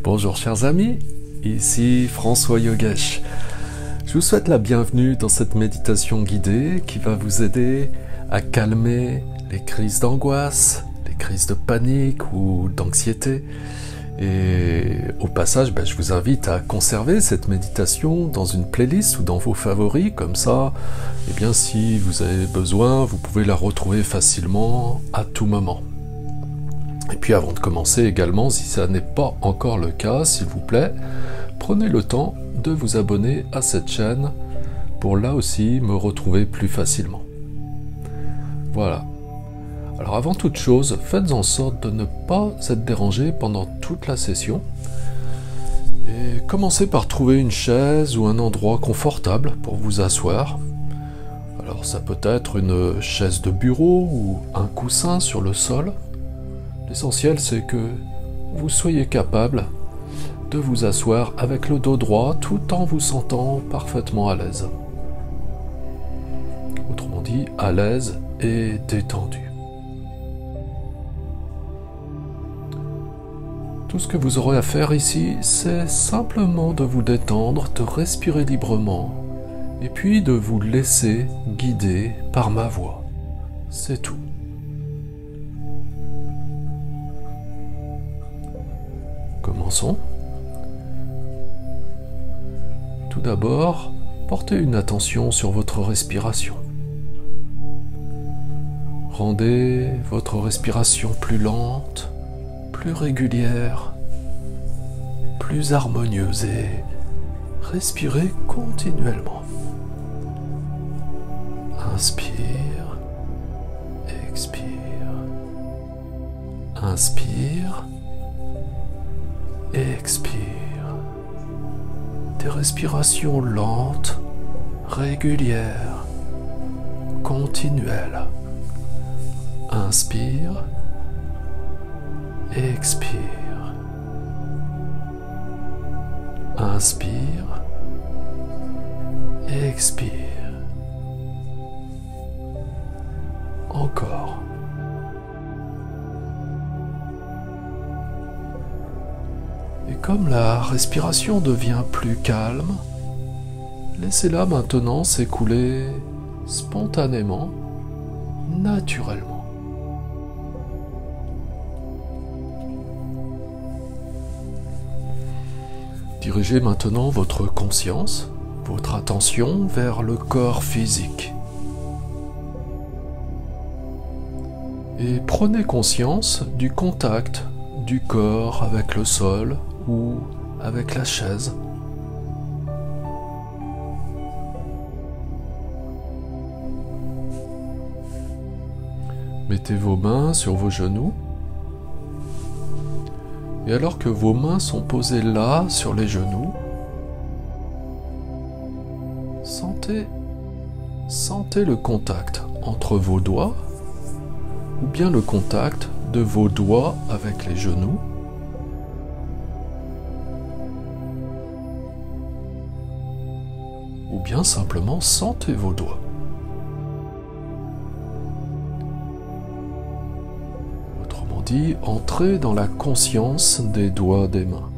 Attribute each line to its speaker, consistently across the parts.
Speaker 1: Bonjour chers amis, ici François Yogesh. Je vous souhaite la bienvenue dans cette méditation guidée qui va vous aider à calmer les crises d'angoisse, les crises de panique ou d'anxiété. Et au passage, je vous invite à conserver cette méditation dans une playlist ou dans vos favoris, comme ça, si vous avez besoin, vous pouvez la retrouver facilement à tout moment. Et puis avant de commencer également, si ça n'est pas encore le cas, s'il vous plaît, prenez le temps de vous abonner à cette chaîne pour là aussi me retrouver plus facilement. Voilà. Alors avant toute chose, faites en sorte de ne pas être dérangé pendant toute la session. Et commencez par trouver une chaise ou un endroit confortable pour vous asseoir. Alors ça peut être une chaise de bureau ou un coussin sur le sol. L'essentiel c'est que vous soyez capable de vous asseoir avec le dos droit tout en vous sentant parfaitement à l'aise. Autrement dit, à l'aise et détendu. Tout ce que vous aurez à faire ici, c'est simplement de vous détendre, de respirer librement, et puis de vous laisser guider par ma voix. C'est tout. Commençons. Tout d'abord, portez une attention sur votre respiration. Rendez votre respiration plus lente, plus régulière, plus harmonieuse et respirez continuellement. Inspire, expire. Inspire, expire. Des respirations lentes, régulières, continuelles. Inspire, expire. Inspire, expire. Encore. Et comme la respiration devient plus calme, laissez-la maintenant s'écouler spontanément, naturellement. Dirigez maintenant votre conscience, votre attention vers le corps physique. Et prenez conscience du contact du corps avec le sol ou avec la chaise. Mettez vos mains sur vos genoux. Et alors que vos mains sont posées là, sur les genoux, sentez le contact entre vos doigts, ou bien le contact de vos doigts avec les genoux, ou bien simplement sentez vos doigts. Entrez dans la conscience des doigts des mains.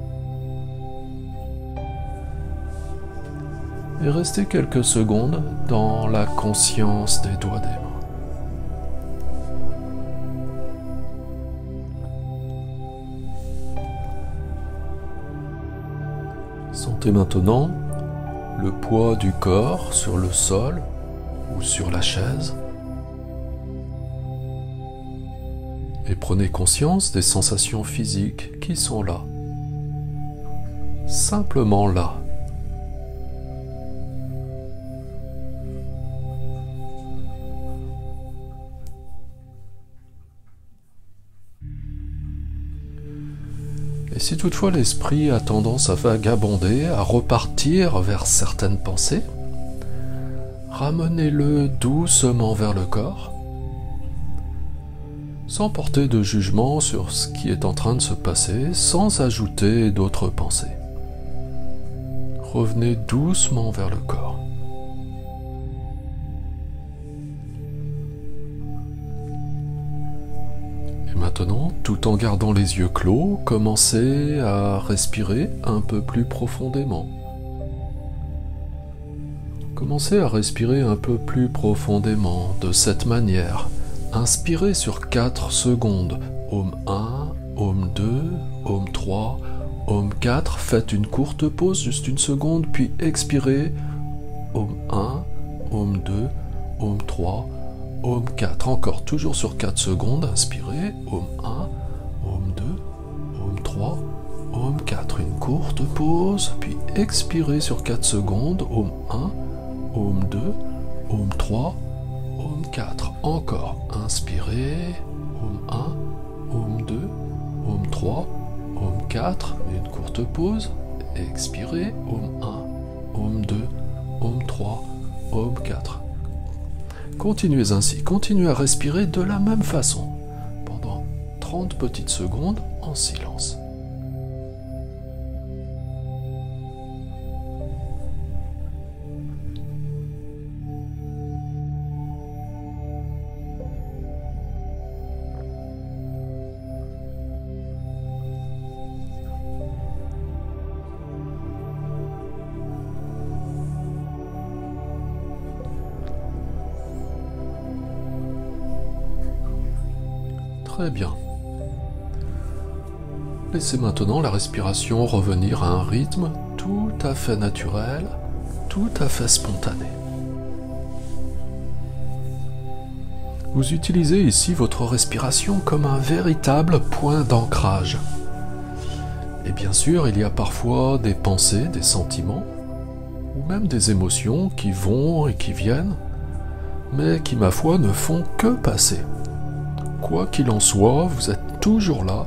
Speaker 1: Et restez quelques secondes dans la conscience des doigts des mains. Sentez maintenant le poids du corps sur le sol ou sur la chaise. Et prenez conscience des sensations physiques qui sont là. Simplement là. Et si toutefois l'esprit a tendance à vagabonder, à repartir vers certaines pensées, ramenez-le doucement vers le corps, sans porter de jugement sur ce qui est en train de se passer, sans ajouter d'autres pensées. Revenez doucement vers le corps. maintenant, tout en gardant les yeux clos, commencez à respirer un peu plus profondément. Commencez à respirer un peu plus profondément de cette manière. Inspirez sur 4 secondes. Om 1, Om 2, Om 3, Om 4. Faites une courte pause, juste une seconde, puis expirez. Om 1, Om 2, Om 3, Om 4. Encore, toujours sur 4 secondes. Inspirez. Om 1, Om 2, Om 3, Om 4. Une courte pause, puis expirez sur 4 secondes. Om 1, Om 2, Om 3, Om 4. Encore. Inspirez. Om 1, Om 2, Om 3, Om 4. Une courte pause. Expirez. Om 1, Om 2, Om 3, Om 4. Continuez ainsi. Continuez à respirer de la même façon pendant 30 petites secondes en silence. Très bien. Laissez maintenant la respiration revenir à un rythme tout à fait naturel, tout à fait spontané. Vous utilisez ici votre respiration comme un véritable point d'ancrage. Et bien sûr, il y a parfois des pensées, des sentiments, ou même des émotions qui vont et qui viennent, mais qui, ma foi, ne font que passer. Quoi qu'il en soit, vous êtes toujours là,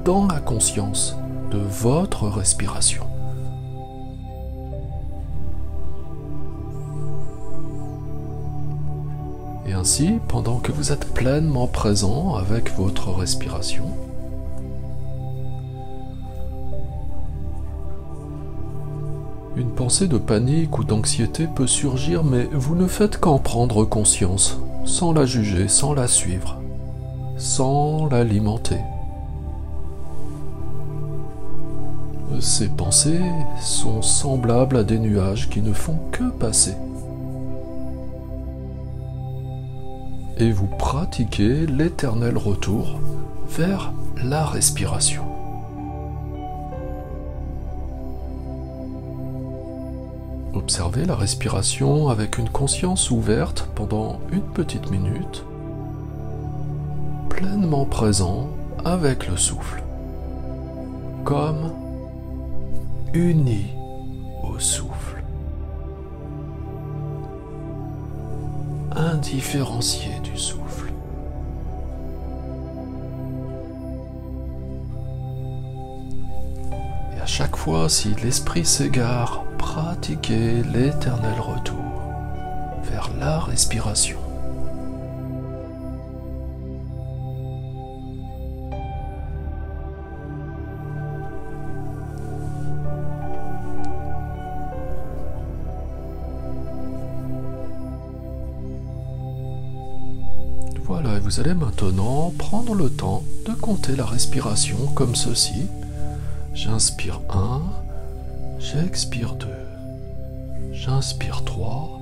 Speaker 1: dans la conscience de votre respiration. Et ainsi, pendant que vous êtes pleinement présent avec votre respiration, une pensée de panique ou d'anxiété peut surgir, mais vous ne faites qu'en prendre conscience, sans la juger, sans la suivre, sans l'alimenter. Ces pensées sont semblables à des nuages qui ne font que passer. Et vous pratiquez l'éternel retour vers la respiration. Observez la respiration avec une conscience ouverte pendant une petite minute, pleinement présent avec le souffle, comme uni au souffle, indifférencié du souffle. Et à chaque fois, si l'esprit s'égare, pratiquez l'éternel retour vers la respiration. Voilà, et vous allez maintenant prendre le temps de compter la respiration comme ceci. J'inspire 1, j'expire 2, j'inspire 3,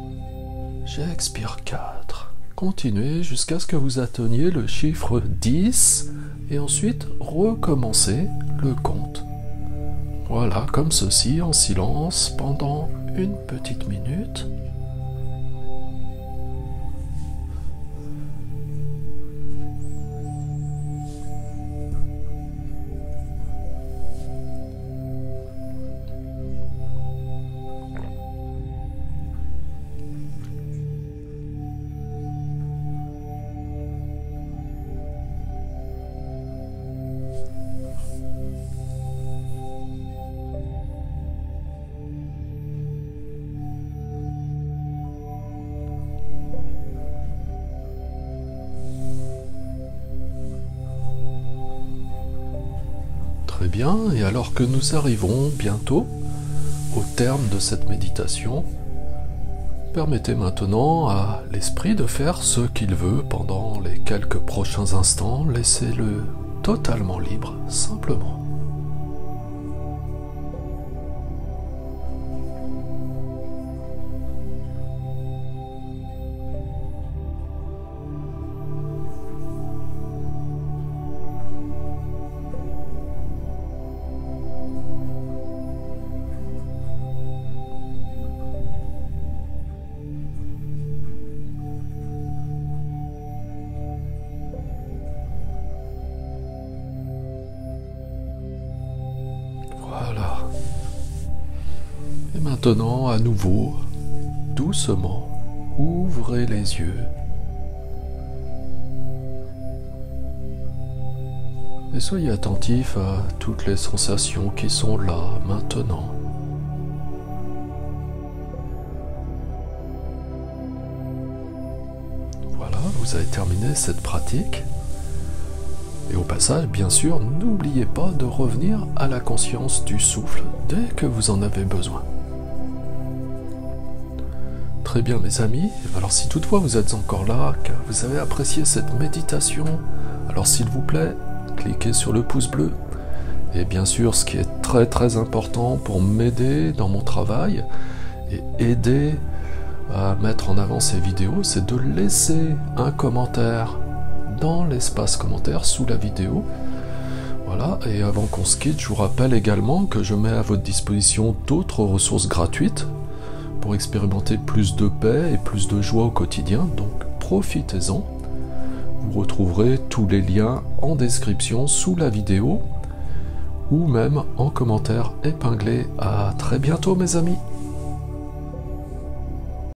Speaker 1: j'expire 4. Continuez jusqu'à ce que vous atteigniez le chiffre 10 et ensuite recommencez le compte. Voilà, comme ceci, en silence pendant une petite minute. Très bien, et alors que nous arrivons bientôt au terme de cette méditation, permettez maintenant à l'esprit de faire ce qu'il veut pendant les quelques prochains instants. Laissez-le totalement libre, simplement. Voilà. Et maintenant, à nouveau, doucement, ouvrez les yeux. Et soyez attentifs à toutes les sensations qui sont là, maintenant. Voilà, vous avez terminé cette pratique. Et au passage, bien sûr, n'oubliez pas de revenir à la conscience du souffle dès que vous en avez besoin. Très bien mes amis, alors si toutefois vous êtes encore là, que vous avez apprécié cette méditation, alors s'il vous plaît, cliquez sur le pouce bleu. Et bien sûr, ce qui est très très important pour m'aider dans mon travail et aider à mettre en avant ces vidéos, c'est de laisser un commentaire dans l'espace commentaire sous la vidéo. Voilà, et avant qu'on se quitte, je vous rappelle également que je mets à votre disposition d'autres ressources gratuites pour expérimenter plus de paix et plus de joie au quotidien, donc profitez-en. Vous retrouverez tous les liens en description sous la vidéo ou même en commentaire épinglé. À très bientôt mes amis.